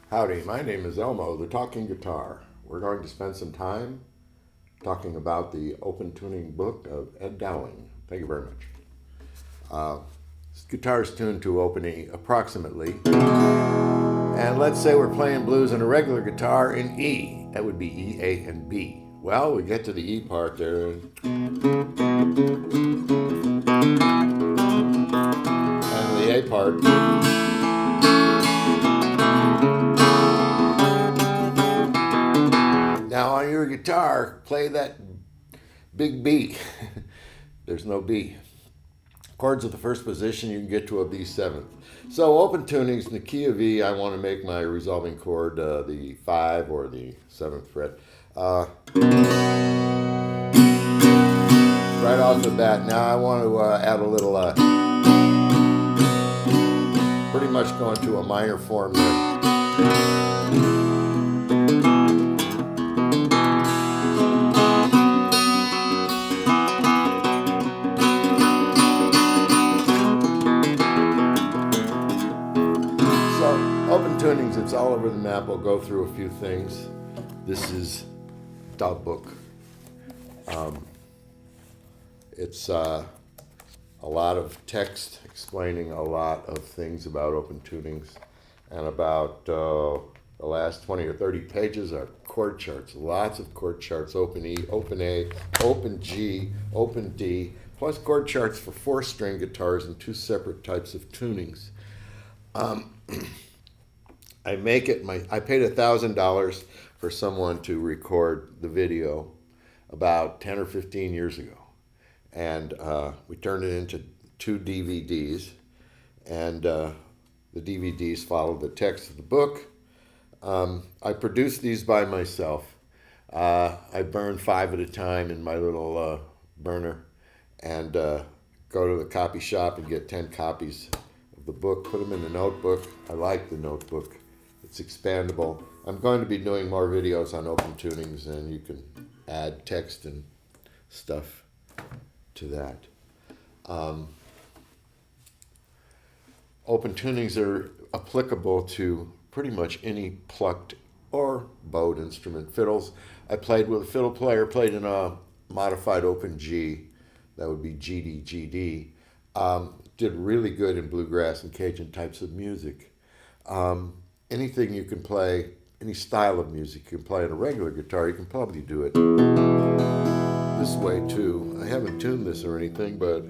Howdy, my name is Elmo, the talking guitar. We're going to spend some time talking about the open tuning book of Ed Dowling. Thank you very much. This guitar is tuned to open E approximately. And let's say we're playing blues on a regular guitar in E. That would be E, A, and B. Well, we get to the E part there. And the A part. Now on your guitar, play that big B. There's no B. Chords of the first position, you can get to a B7. So open tunings in the key of E, I want to make my resolving chord the 5 or the 7th fret. Right off the bat, now I want to add a little, pretty much going to a minor form there. Open tunings, it's all over the map. We'll go through a few things. This is the book. It's a lot of text explaining a lot of things about open tunings, and about the last 20 or 30 pages are chord charts. Lots of chord charts, open E, open A, open G, open D, plus chord charts for 4-string guitars and 2 separate types of tunings. I paid $1,000 for someone to record the video about 10 or 15 years ago. And we turned it into 2 DVDs. And the DVDs followed the text of the book. I produced these by myself. I burn 5 at a time in my little burner and go to the copy shop and get 10 copies of the book, put them in the notebook. I like the notebook. It's expandable. I'm going to be doing more videos on open tunings, and you can add text and stuff to that. Open tunings are applicable to pretty much any plucked or bowed instrument. Fiddles, I played with a fiddle player, played in a modified open G, that would be GD, GD. Did really good in bluegrass and Cajun types of music. Anything you can play, any style of music you can play on a regular guitar, you can probably do it this way too. I haven't tuned this or anything, but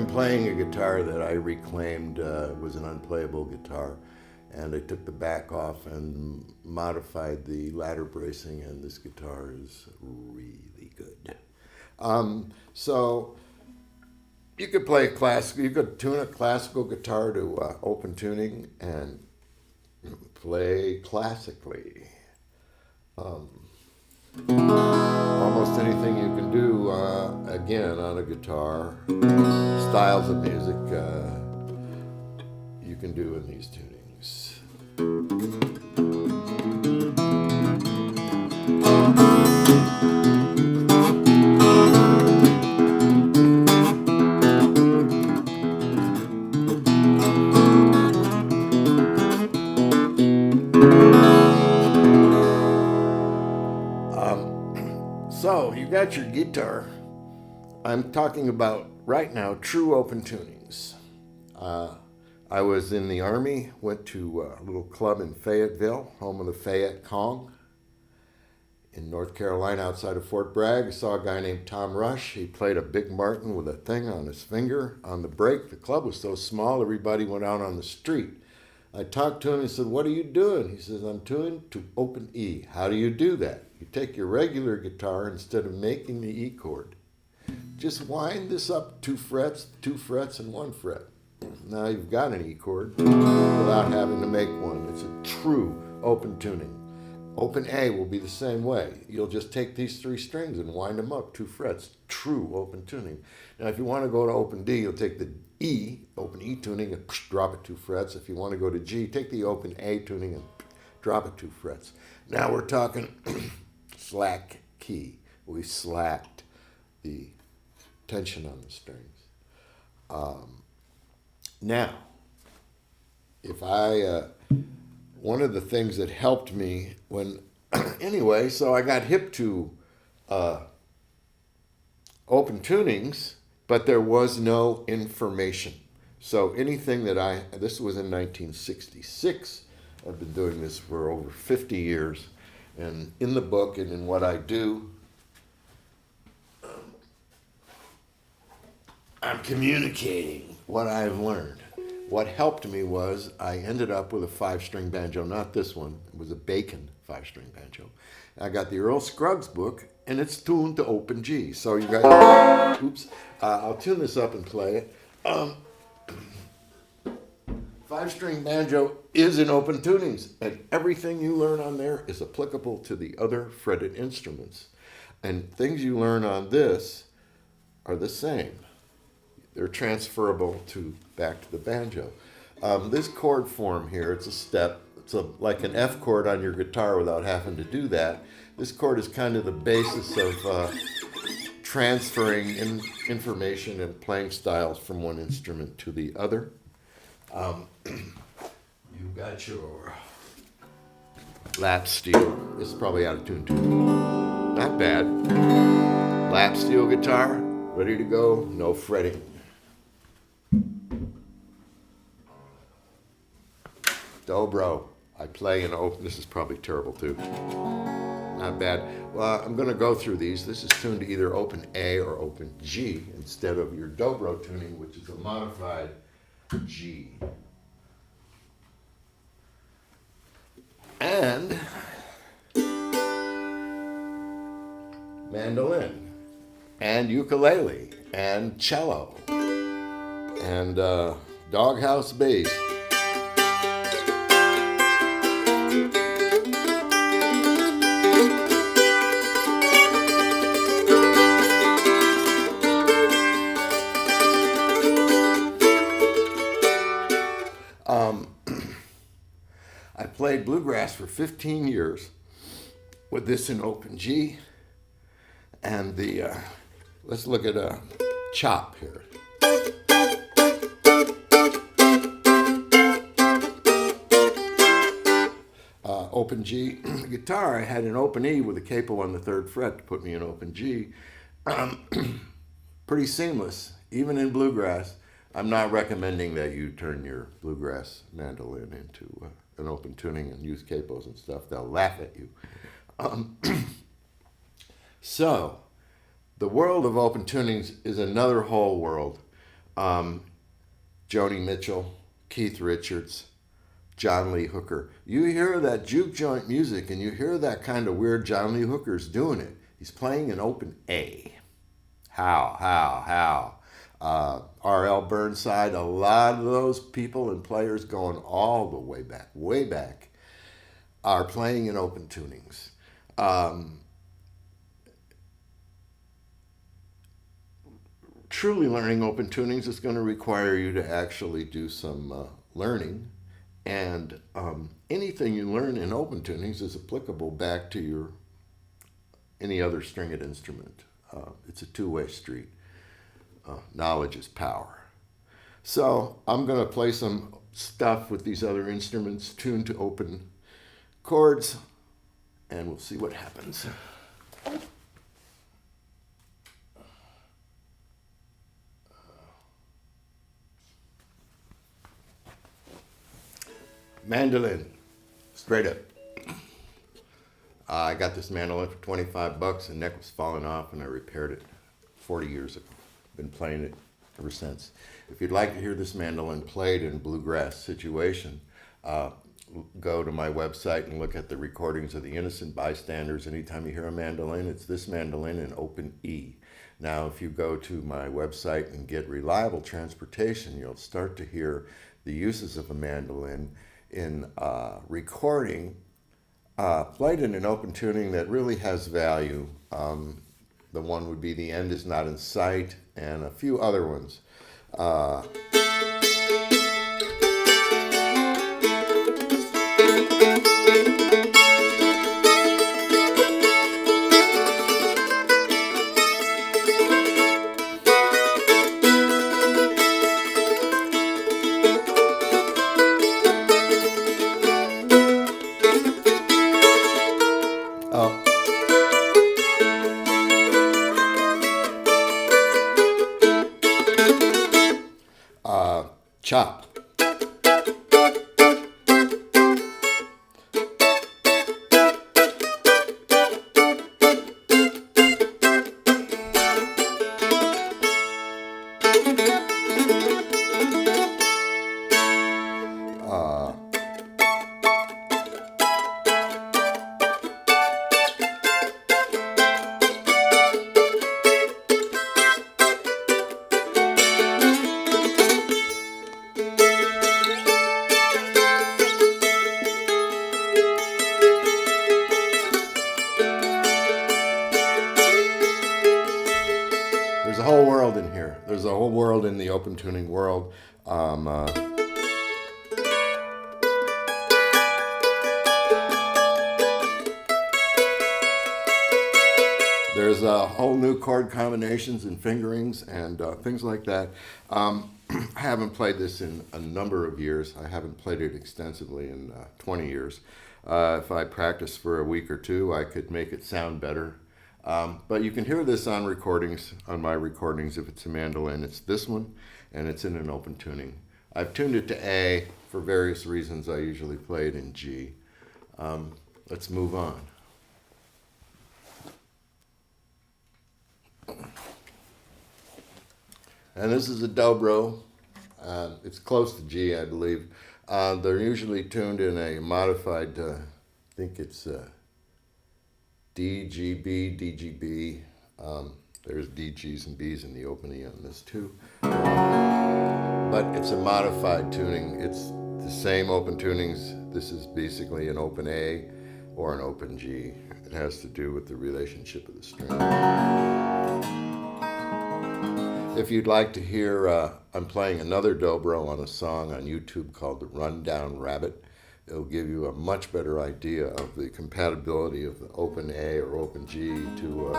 playing a guitar that I reclaimed was an unplayable guitar, and I took the back off and modified the ladder bracing, and this guitar is really good. So you could play you could tune a classical guitar to open tuning and play classically. Almost anything you can do, again, on a guitar, styles of music you can do in these tunings. So, you got your guitar. I'm talking about, right now, true open tunings. I was in the Army, went to a little club in Fayetteville, home of the Fayette Kong, in North Carolina outside of Fort Bragg. I saw a guy named Tom Rush. He played a Big Martin with a thing on his finger on the break. The club was so small, everybody went out on the street. I talked to him and said, "What are you doing?" He says, "I'm tuning to open E." How do you do that? You take your regular guitar, instead of making the E chord, just wind this up 2 frets, and 1 fret. Now you've got an E chord without having to make one. It's a true open tuning. Open A will be the same way. You'll just take these 3 strings and wind them up 2 frets. True open tuning. Now if you want to go to open D, you'll take the E, open E tuning, and drop it 2 frets. If you want to go to G, take the open A tuning and drop it 2 frets. Now we're talking slack key. We slacked the tension on the strings. Now, if one of the things that helped me when, anyway, so I got hip to open tunings, but there was no information. So anything that this was in 1966, I've been doing this for over 50 years, and in the book and in what I do, I'm communicating what I've learned. What helped me was I ended up with a 5-string banjo, not this one. It was a Bacon 5-string banjo. I got the Earl Scruggs book, and it's tuned to open G. So you guys, oops, I'll tune this up and play it. 5-string banjo is in open tunings, and everything you learn on there is applicable to the other fretted instruments. And things you learn on this are the same. They're transferable back to the banjo. This chord form here, it's a step. It's like an F chord on your guitar without having to do that. This chord is kind of the basis of transferring information and playing styles from one instrument to the other. You got your lap steel. This is probably out of tune too. Not bad. Lap steel guitar, ready to go, no fretting. Dobro. I play in open. This is probably terrible too. Not bad. Well, I'm going to go through these. This is tuned to either open A or open G instead of your dobro tuning, which is a modified G. And mandolin, and ukulele, and cello, and doghouse bass. I played bluegrass for 15 years with this in open G, and let's look at a chop here. Open G. The guitar, I had an open E with a capo on the 3rd fret to put me in open G. Pretty seamless, even in bluegrass. I'm not recommending that you turn your bluegrass mandolin into an open tuning and use capos and stuff. They'll laugh at you. So, the world of open tunings is another whole world. Joni Mitchell, Keith Richards, John Lee Hooker. You hear that juke joint music and you hear that kind of weird John Lee Hooker's doing it. He's playing an open A. How? R.L. Burnside, a lot of those people and players going all the way back, are playing in open tunings. Truly learning open tunings is going to require you to actually do some learning, and anything you learn in open tunings is applicable back to any other stringed instrument. It's a two-way street. Knowledge is power. So I'm going to play some stuff with these other instruments tuned to open chords, and we'll see what happens. Mandolin, straight up. I got this mandolin for 25 bucks. The neck was falling off, and I repaired it 40 years ago. Been playing it ever since. If you'd like to hear this mandolin played in a bluegrass situation, go to my website and look at the recordings of the Innocent Bystanders. Anytime you hear a mandolin, it's this mandolin in open E. Now, if you go to my website and get reliable transportation, you'll start to hear the uses of a mandolin in recording played in an open tuning that really has value. The one would be The End Is Not in Sight, and a few other ones. Chop. There's a whole world in here. There's a whole world in the open tuning world. There's a whole new chord combinations and fingerings and things like that. I haven't played this in a number of years. I haven't played it extensively in 20 years. If I practiced for a week or two, I could make it sound better. But you can hear this on recordings, on my recordings. If it's a mandolin, it's this one, and it's in an open tuning. I've tuned it to A for various reasons. I usually play it in G. Let's move on. And this is a dobro. It's close to G, I believe. They're usually tuned in a modified, I think it's D, G, B, DGB. There's D, G's, and B's in the open E on this too. But it's a modified tuning. It's the same open tunings. This is basically an open A or an open G. It has to do with the relationship of the string. If you'd like to hear, I'm playing another dobro on a song on YouTube called The Rundown Rabbit. It'll give you a much better idea of the compatibility of the open A or open G to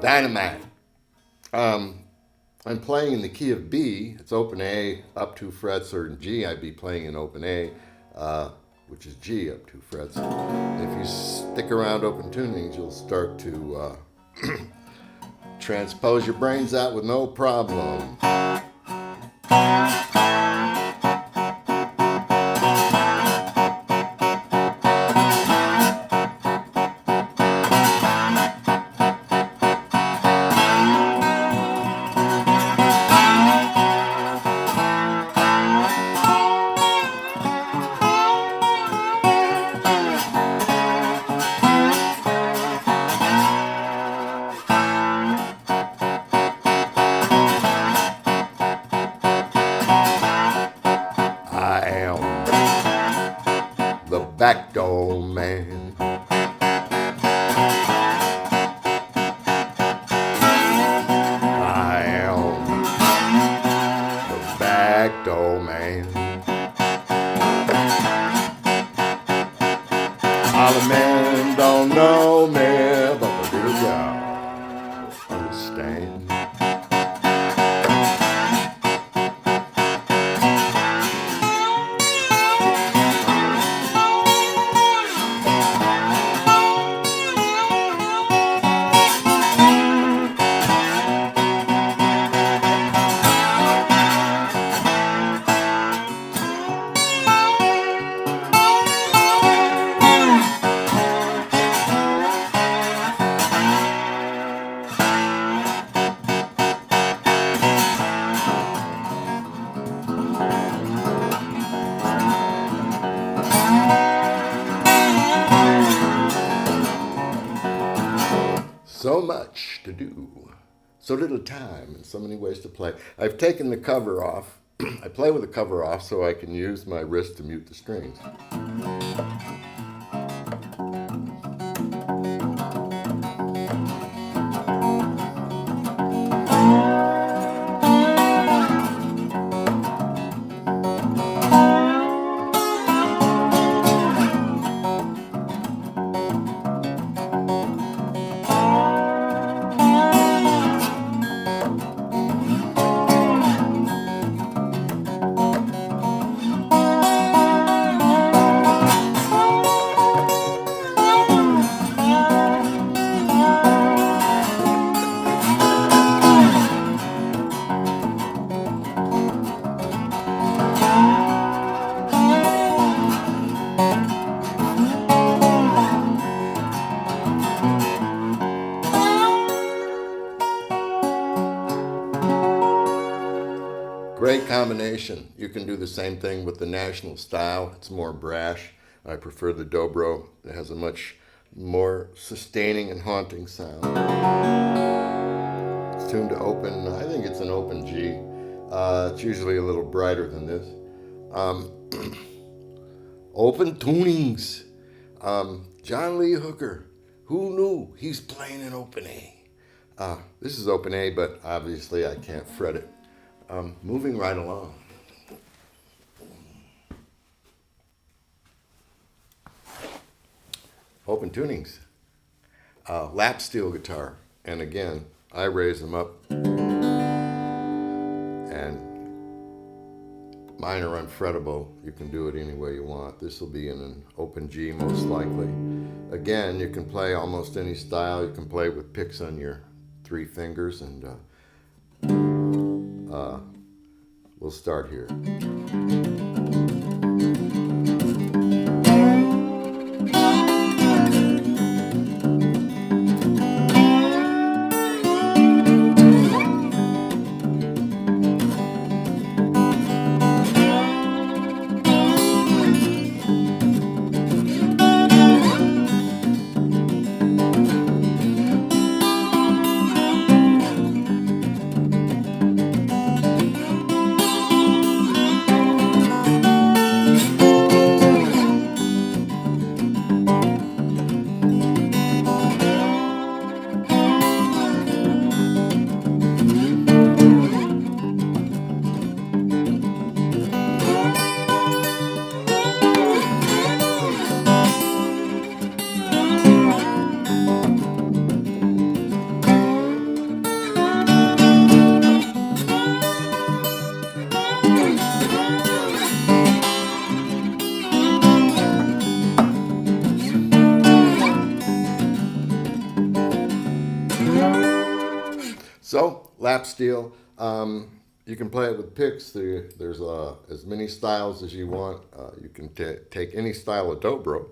Dynamite. I'm playing in the key of B. It's open A, up 2 frets, or in G, I'd be playing in open A. which is G up 2 frets. If you stick around open tunings, you'll start to transpose your brains out with no problem. The back door man. I am the back door man. All the men don't know me, but the little girl understand. So much to do, so little time, and so many ways to play. I've taken the cover off. I play with the cover off so I can use my wrist to mute the strings. Great combination. You can do the same thing with the national style. It's more brash. I prefer the dobro. It has a much more sustaining and haunting sound. It's tuned to open. I think it's an open G. It's usually a little brighter than this. Open tunings. John Lee Hooker. Who knew? He's playing an open A. This is open A, but obviously I can't fret it. Moving right along. Open tunings. Lap steel guitar. And again, I raise them up. And mine are unfrettable. You can do it any way you want. This will be in an open G most likely. Again, you can play almost any style. You can play with picks on your 3 fingers, and we'll start here. So, lap steel. You can play it with picks. There's as many styles as you want. You can take any style of dobro,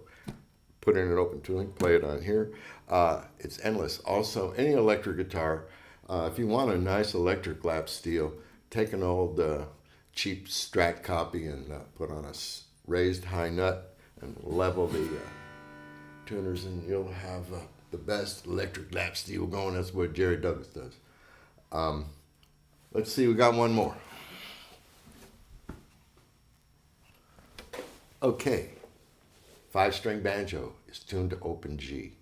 put in an open tuning, play it on here. It's endless. Also, any electric guitar, if you want a nice electric lap steel, take an old cheap Strat copy and put on a raised high nut and level the tuners, and you'll have the best electric lap steel going. That's what Jerry Douglas does. Let's see, we got one more. Okay, 5-string banjo is tuned to open G.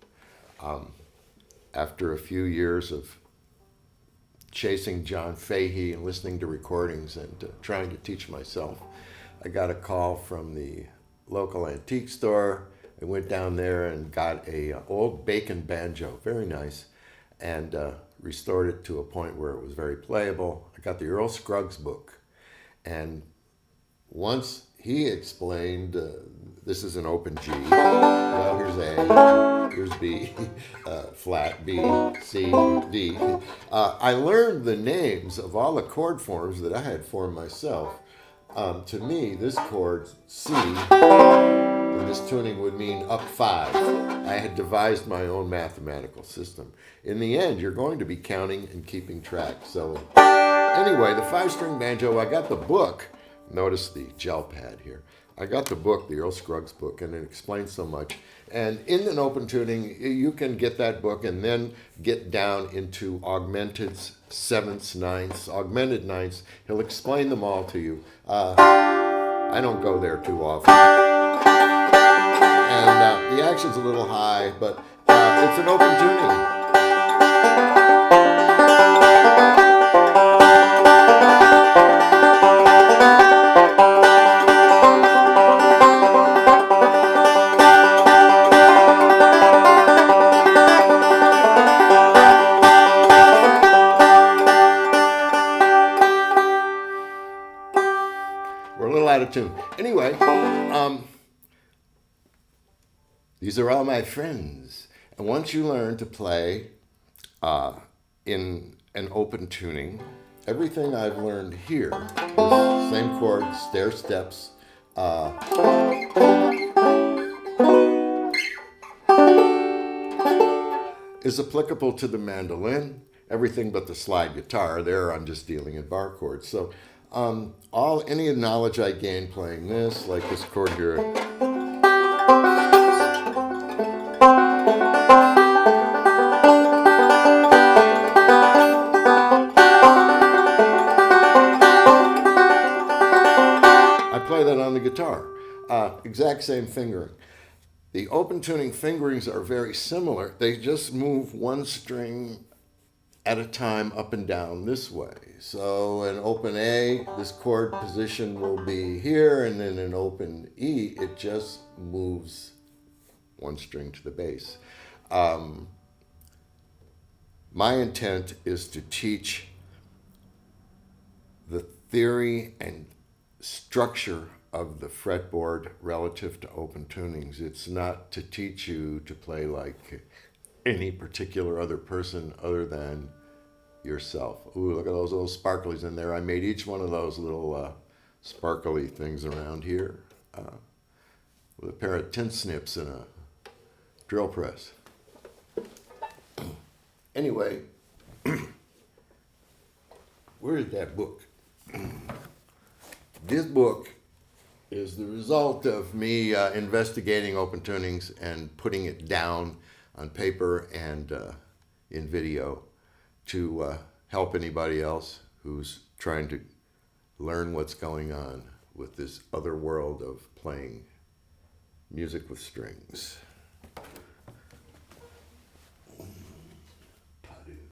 After a few years of chasing John Fahey and listening to recordings and trying to teach myself, I got a call from the local antique store. I went down there and got a old Bacon banjo, very nice, and restored it to a point where it was very playable. I got the Earl Scruggs book, and once he explained, this is an open G, well, here's A, here's B, flat, B, C, D. I learned the names of all the chord forms that I had formed myself. To me, this chord, C, in this tuning would mean up 5. I had devised my own mathematical system. In the end, you're going to be counting and keeping track. So anyway, the 5-string banjo, I got the book. Notice the gel pad here. I got the book, the Earl Scruggs book, and it explains so much. And in an open tuning, you can get that book and then get down into augmented 7ths, 9ths, augmented 9ths. He'll explain them all to you. I don't go there too often. And the action's a little high, but it's an open tuning. We're a little out of tune. Anyway, these are all my friends. And once you learn to play in an open tuning, everything I've learned here, is same chord, stair steps, is applicable to the mandolin. Everything but the slide guitar. There I'm just dealing in bar chords. So any knowledge I gained playing this, like this chord here, I play that on the guitar. Exact same fingering. The open tuning fingerings are very similar. They just move one string at a time up and down this way. So in open A, this chord position will be here, and then in open E, it just moves one string to the bass. My intent is to teach the theory and structure of the fretboard relative to open tunings. It's not to teach you to play like any particular other person other than yourself. Ooh, look at those little sparklies in there. I made each one of those little sparkly things around here with a pair of tin snips and a drill press. Anyway, where is that book? This book is the result of me investigating open tunings and putting it down on paper and in video to help anybody else who's trying to learn what's going on with this other world of playing music with strings.